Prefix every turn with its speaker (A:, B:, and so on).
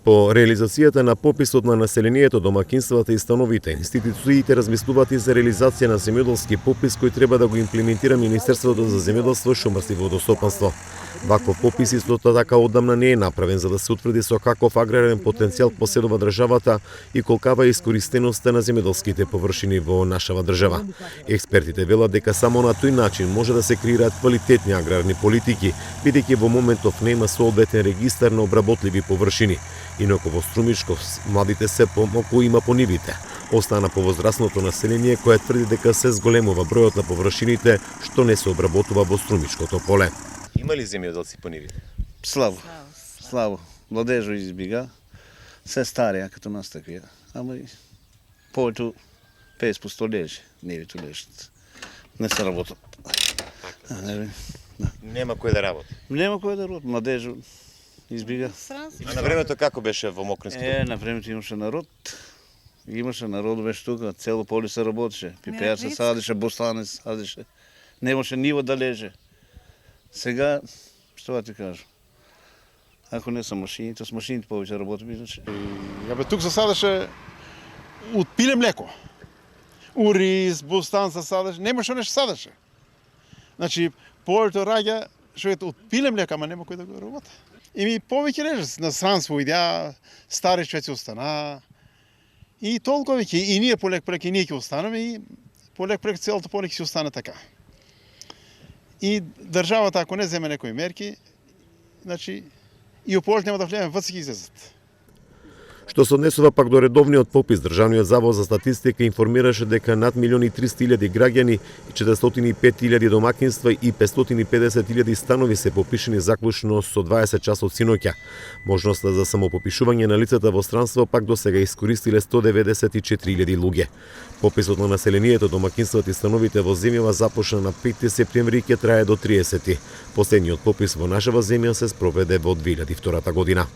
A: По реализацијата на пописот на населението, домакинствата и становите, институциите размислуваат и за реализација на земјоделски попис кој треба да го имплементира Министерството за земјоделство, шумарство и водостопанство. Ваков попис исто така одамна не е направен за да се утврди со каков аграрен потенцијал поседува државата и колкава е искористеноста на земјоделските површини во нашава држава. Експертите велат дека само на тој начин може да се креираат квалитетни аграрни политики, бидејќи во моментов нема соодветен регистар на обработливи површини. Инаку во Струмичко младите се помалку има по нивите. Остана повозрасното население кое тврди дека се зголемува бројот на површините што не се обработува во Струмичкото поле. Има ли земјоделци по нивите?
B: Слабо. Младежо избига. Се старија като нас таквија. Ама и повеќе 50% лежи. Нивите лежат. Не се работат.
A: Нема кој да работи.
B: Нема кој да работи. Младежо избига.
A: А на времето како беше во Мокринско?
B: На времето имаше народ. Имаше народ беше тука, цело поле се работеше. Пипеар се садеше, бостане се садеше. Немаше ниво да леже. Сега, што да ти кажам? Ако не са машините, с машините повеќе работи, иначе.
C: Тук се садеше од пиле млеко. Уриз, бостан се садеше, немаше нешто садеше. Значи, полето раѓа што ето од пиле млека, ама нема кој да го работи. И ми повеќе леже на странство идеа, стари човеци остана. И толку веќе и ние полек и ние ќе останеме и полек целото поле ќе остане така. И државата ако не земе некои мерки, значи и ополет нема да влеме во ќе излезат.
A: Што се однесува пак до редовниот попис, Државниот завод за статистика информираше дека над 1.300.000 граѓани и 405.000 домакинства и 550.000 станови се попишени заклучно со 20 часот синоќа. Можноста за самопопишување на лицата во странство пак досега искористиле 194.000 луѓе. Пописот на населението, домакинствата и становите во земјава започна на 5 септември и ќе трае до 30. Последниот попис во нашава земја се спроведе во 2002 година.